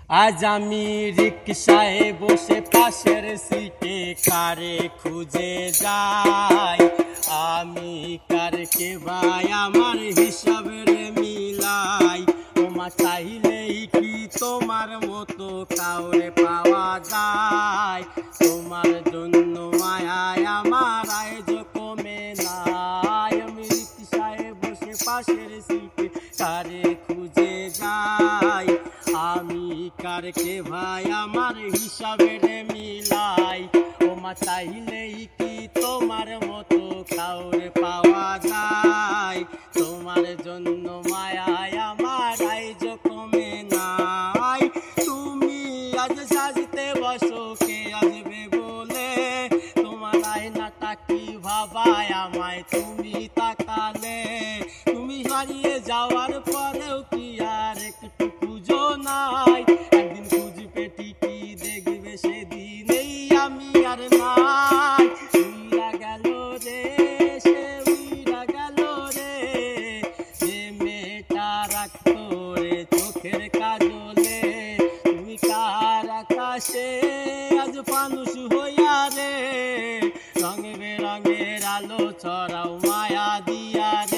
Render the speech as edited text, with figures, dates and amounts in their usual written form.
আজ আমি রিকশায় বসে পাশের সিটে কারে খুঁজে যাই। আমি কারকে ভাই আমার হিসাবের মিলাই। তোমার চাইলেই কি তোমার মতো কাউরে পাওয়া যায়? তোমার জন্য মায়ায় আমার আয়োজ কমে নাই। আমি রিকশায় বসে পাশের সিটে কারে খুঁজে যাই। আমি কারকে ভাই আমার হিসাবের মিলাই। ওমা চাইলেই কি তোমার মতো কাউরে পাওয়া যায়? তোমার জন্য মায়ায় আমার আইজ কমে নাই। তুমি আজ সাজতে বসো কে আসবে বলে, তোমার আয়নাটা কি ভাবায় আমায় তুমি তাকালে? তুমি হারিয়ে যাওয়ার পরেও কি আর একটু খুঁজো নাই? একদিন খুঁজবে ঠিকই দেখবে সেদিনেই আমি আর নাই। উইরা গেল রে, সে উইরা গেল রে, যে মেয়েটা রাখতো রে চোখের কাজলে। তুমি কার আকাশে আজ ফানুস হইয়া রে, রঙে বেরঙের আলো ছড়াও মায়া দিয়া রে।